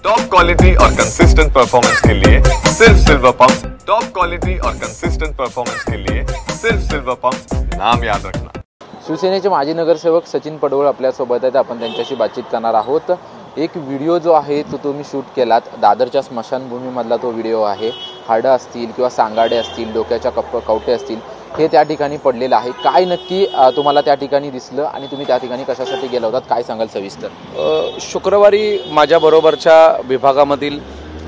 Top quality और consistent performance के लिए सिर्फ सिल्वर पंप। टॉप क्वालिटी और कंसिस्टेंट परफॉर्मेंस के लिए सिर्फ सिल्वर पंप, नाम याद रखना। शिवसेनेचे माजी नगरसेवक सचिन पडवळ आपल्यासोबत आहेत। आपण त्यांच्याशी बातचीत करणार आहोत। एक व्हिडिओ जो आहे तो तुम्ही शूट केलात, दादरच्या स्मशानभूमीमधला तो व्हिडिओ आहे। हाडं असतील किंवा सांगाडे असतील, डोक्याच्या कवटे असतील, हे त्या ठिकाणी पडलेलं आहे। काय नक्की तुम्हाला त्या ठिकाणी दिसलं आणि तुम्ही त्या ठिकाणी कशासाठी गेला होतात, काय सांगाल सविस्तर? शुक्रवारी माझ्या बरोबरच्या विभागामधील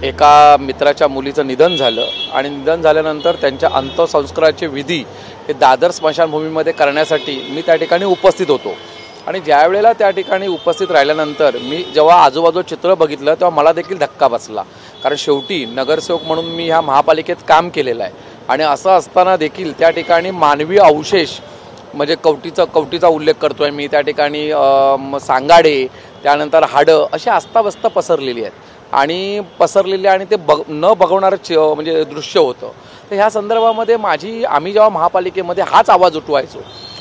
एका मित्राच्या मुलीचं निधन झालं आणि निधन झाल्यानंतर त्यांच्या अंत्यसंस्काराचे विधी हे दादर स्मशानभूमीमध्ये करण्यासाठी मी त्या ठिकाणी उपस्थित होतो। आणि ज्या वेळेला त्या ठिकाणी उपस्थित राहिल्यानंतर मी जेव्हा आजूबाजू चित्र बघितलं तेव्हा मला देखील धक्का बसला, कारण शेवटी नगरसेवक म्हणून मी ह्या महापालिकेत काम केलेलं आहे आणि असं असताना देखील त्या ठिकाणी मानवी अवशेष म्हणजे कवटीचा उल्लेख करतोय मी, त्या ठिकाणी सांगाडे, त्यानंतर हाडं अशी अस्ताव्यस्त पसरलेली आहेत आणि ते न बघवणारं म्हणजे दृश्य होतं। तर ह्या संदर्भामध्ये आम्ही जेव्हा महापालिकेमध्ये हाच आवाज उठवायचो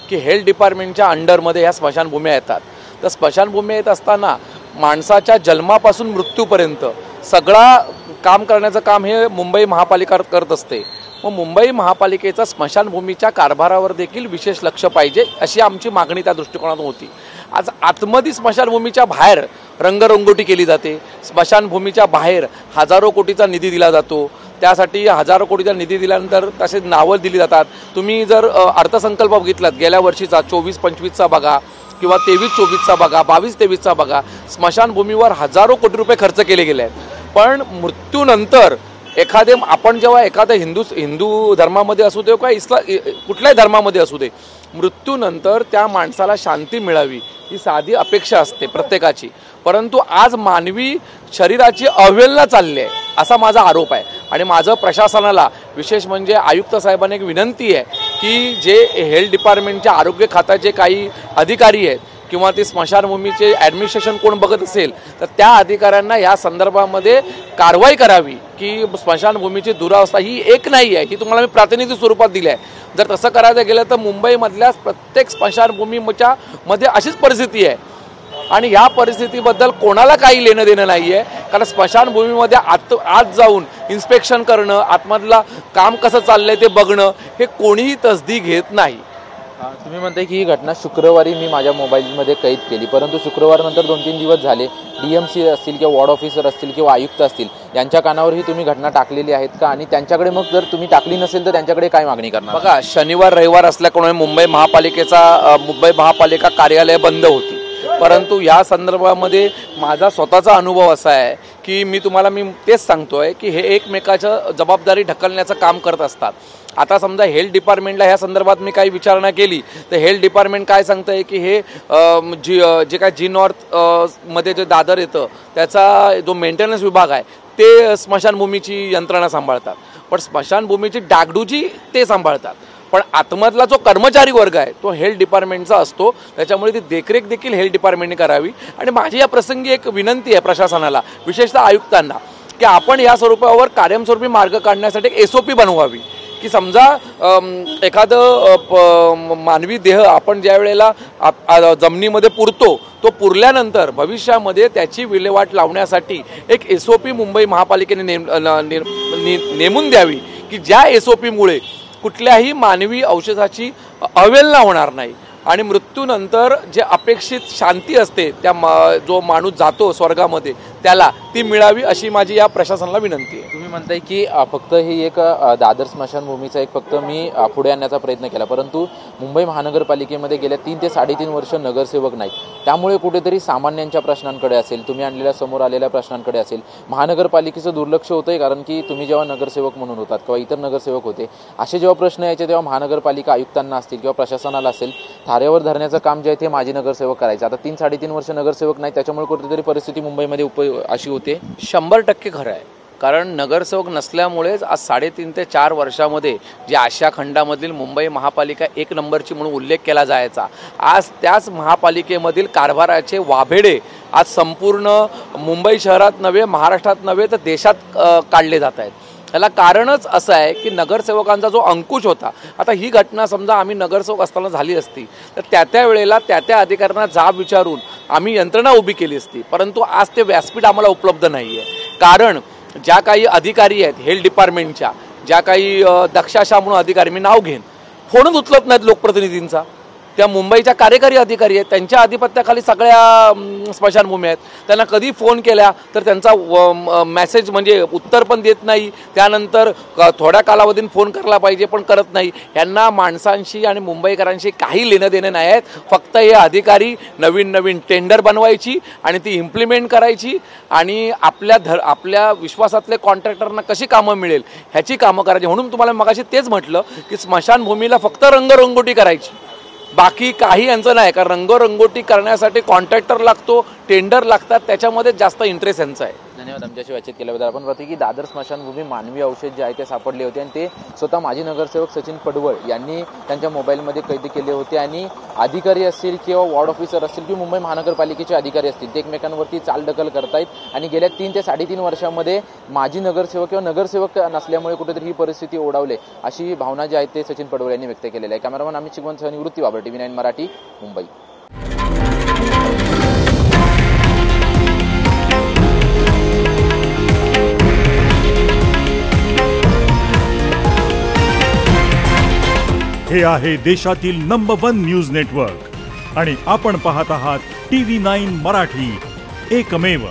की हेल्थ डिपार्टमेंटच्या अंडरमध्ये ह्या स्मशानभूम्या येतात, तर स्मशानभूमी येत असताना माणसाच्या जन्मापासून मृत्यूपर्यंत सगळा काम करण्याचं काम हे मुंबई महापालिका करत असते। मग मुंबई महापालिकेचा स्मशानभूमीच्या कारभारावर देखील विशेष लक्ष पाहिजे अशी आमची मागणी त्या दृष्टिकोनातून होती। आज आतमध्ये स्मशानभूमीच्या बाहेर रंगरंगोटी केली जाते, स्मशानभूमीच्या बाहेर हजारो कोटीचा निधी दिला जातो, त्यासाठी हजारो कोटीचा निधी दिल्यानंतर तसे नावं दिली जातात। तुम्ही जर अर्थसंकल्प बघितलात गेल्या वर्षीचा 24-25चा बघा किंवा 23-24चा बघा, 22-23चा बघा, स्मशानभूमीवर हजारो कोटी रुपये खर्च केले गेले आहेत। पण मृत्यूनंतर आपण जेव्हा एखाद्या हिंदू धर्मामध्ये असू दे किंवा कुठल्याही धर्मामध्ये असू दे, मृत्यूनंतर त्या माणसाला शांती मिळावी ही साधी अपेक्षा असते प्रत्येकाची, परंतु आज मानवी शरीराची अवहेलना चालली आहे असा माझा आरोप आहे। आणि माझं प्रशासनाला विशेष म्हणजे आयुक्त साहेबांना एक विनंती आहे की जे हेल्थ डिपार्टमेंटच्या आरोग्य खात्याचे काही अधिकारी आहेत किंवा ते स्मशानभूमीचे ॲडमिनिस्ट्रेशन कोण बघत असेल तर त्या अधिकाऱ्यांना या संदर्भामध्ये कारवाई करावी की स्मशानभूमीची दुरावस्था ही एक नाही आहे, ही तुम्हाला मी प्रातिनिधिक स्वरूपात दिली आहे। जर तसं करायचं गेलं तर मुंबईमधल्या प्रत्येक स्मशानभूमीच्या मध्ये अशीच परिस्थिती आहे आणि ह्या परिस्थितीबद्दल कोणाला काही लेणं देणं नाही आहे, कारण स्मशानभूमीमध्ये आत जाऊन इन्स्पेक्शन करणं, आतमधला काम कसं चाललंय ते बघणं हे कोणीही तसदी घेत नाही। तुम्ही म्हणताय की ही घटना शुक्रवारी मी माझ्या मोबाईलमध्ये कैद केली, परंतु शुक्रवारनंतर 2-3 दिवस झाले DMC असतील किंवा वॉर्ड ऑफिसर असतील किंवा आयुक्त असतील यांच्या कानावरही तुम्ही घटना टाकलेली आहेत का? आणि त्यांच्याकडे मग जर तुम्ही टाकली नसेल तर त्यांच्याकडे काय मागणी करणार? बघा, शनिवार रविवार असल्यामुळे मुंबई महापालिका कार्यालय बंद होती, परंतु या संदर्भामध्ये माझा स्वतःचा अनुभव असा आहे की मी तेच सांगतोय की हे एकमेकाचं जबाबदारी ढकलण्याचं काम करत असतात। आता समजा हेल्थ डिपार्टमेंटला ह्या संदर्भात मी काही विचारणा केली तर हेल्थ डिपार्टमेंट काय सांगतंय की हे जे काय जी नॉर्थ मध्ये जे दादर येतं त्याचा जो मेंटेनन्स विभाग आहे ते स्मशानभूमीची यंत्रणा सांभाळतात, पण स्मशानभूमीची डागडुजी ते सांभाळतात, पण आतमधला जो कर्मचारी वर्ग आहे तो हेल्थ डिपार्टमेंटचा असतो, त्याच्यामुळे ती देखरेख देखील हेल्थ डिपार्टमेंटने करावी। आणि माझी या प्रसंगी एक विनंती आहे प्रशासनाला, विशेषतः आयुक्तांना, की आपण या स्वरूपावर कायमस्वरूपी मार्ग काढण्यासाठी एक SOP बनवावी की समजा एखादं मानवी देह आपण ज्या वेळेला जमिनीमध्ये पुरतो तो पुरल्यानंतर भविष्यामध्ये त्याची विल्हेवाट लावण्यासाठी एक SOP मुंबई महापालिकेने नेमून द्यावी की ज्या SOP मुळे कुठल्याही मानवी अवशेषाची अवहेलना होणार नाही आणि मृत्यूनंतर जे अपेक्षित शांती असते त्या जो माणूस जातो स्वर्गामध्ये त्याला ती मिळावी अशी माझी या प्रशासनाला विनंती आहे। तुम्ही म्हणताय की फक्त ही एक दादर स्मशानभूमीचा एक फक्त मी पुढे आणण्याचा प्रयत्न केला, परंतु मुंबई महानगरपालिकेमध्ये गेल्या 3 ते 3.5 वर्ष नगरसेवक नाहीत, त्यामुळे कुठेतरी सामान्यांच्या प्रश्नांकडे असेल, तुम्ही आणलेल्या समोर आलेल्या प्रश्नांकडे असेल, महानगरपालिकेचं दुर्लक्ष होतंय, कारण की तुम्ही जेव्हा नगरसेवक म्हणून होतात किंवा इतर नगरसेवक होते असे जेव्हा प्रश्न यायचे तेव्हा महानगरपालिका आयुक्तांना असतील किंवा प्रशासनाला असेल धारेवर धरण्याचं काम जे आहे ते माजी नगरसेवक करायचे। आता 3-3.5 वर्ष नगरसेवक नाही, त्याच्यामुळे कुठेतरी परिस्थिती मुंबईमध्ये अशी होते। 100% खरं आहे, कारण नगरसेवक नसल्यामुळेच आज 3.5 ते 4 वर्षामध्ये जे आशिया खंडामधील मुंबई महापालिका 1 नंबरची म्हणून उल्लेख केला जायचा, आज त्याच महापालिकेमधील कारभाराचे वाभेडे आज संपूर्ण मुंबई शहरात नव्हे, महाराष्ट्रात नव्हे तर देशात काढले जात आहेत। याला कारणच असं आहे की नगरसेवकांचा जो अंकुश होता, आता ही घटना समजा आम्ही नगरसेवक असताना झाली असती तर त्या वेळेला त्या अधिकाऱ्यांना जाब विचारून आम्ही यंत्रणा उभी केली असती, परंतु आज ते व्यासपीठ आम्हाला उपलब्ध नाही आहे. कारण ज्या काही अधिकारी आहेत हेल्थ डिपार्टमेंटच्या, ज्या काही दक्षाशा म्हणून अधिकारी, मी नाव घेईन, फोनच उचलत नाहीत लोकप्रतिनिधींचा. त्या मुंबईच्या कार्यकारी अधिकारी आहेत, त्यांच्या आधिपत्याखाली सगळ्या स्मशानभूमी आहेत. त्यांना कधी फोन केला तर त्यांचा मेसेज म्हणजे उत्तर पण देत नाही. त्यानंतर थोड्या कालावधीत फोन करायला पाहिजे पण करत नाही. यांना माणसांशी आणि मुंबईकरांशी काही लेणं देणं नाही आहेत. फक्त हे अधिकारी नवीन टेंडर बनवायची आणि ती इम्प्लिमेंट करायची आणि आपल्या विश्वासातले कॉन्ट्रॅक्टरना कशी कामं मिळेल ह्याची कामं करायची. म्हणून तुम्हाला मगाशी तेच म्हटलं की स्मशानभूमीला फक्त रंगरंगोटी करायची, बाकी काही यांचं नाही. कारण रंगरंगोटी करण्यासाठी कॉन्ट्रॅक्टर लागतो, टेंडर लागतात, त्याच्यामध्ये जास्त इंटरेस्ट यांचा आहे. धन्यवाद आमच्याशी बातचीत केल्याबद्दल. आपण पाहतो की दादर स्मशानभूमी मानवी अवशेष जे आहे ते सापडले होते आणि ते स्वतः माजी नगरसेवक सचिन पडवळ यांनी त्यांच्या मोबाईलमध्ये कैद केले होते. आणि अधिकारी असतील किंवा वॉर्ड ऑफिसर असतील किंवा मुंबई महानगरपालिकेचे अधिकारी असतील ते एकमेकांवरती चालढकल करतायत आणि गेल्या 3 ते 3.5 वर्षांमध्ये माजी नगरसेवक किंवा नगरसेवक नसल्यामुळे कुठेतरी ही परिस्थिती ओढावले अशी भावना जी आहे ते सचिन पडवळ यांनी व्यक्त केलेली आहे. कॅमेरामन अमित चिगवणसह निवृत्ती बाबर, TV9 मराठी, मुंबई. हे आहे देशातील नंबर 1 न्यूज नेटवर्क आणि आपण पाहत आहात TV9 मराठी, एकमेव.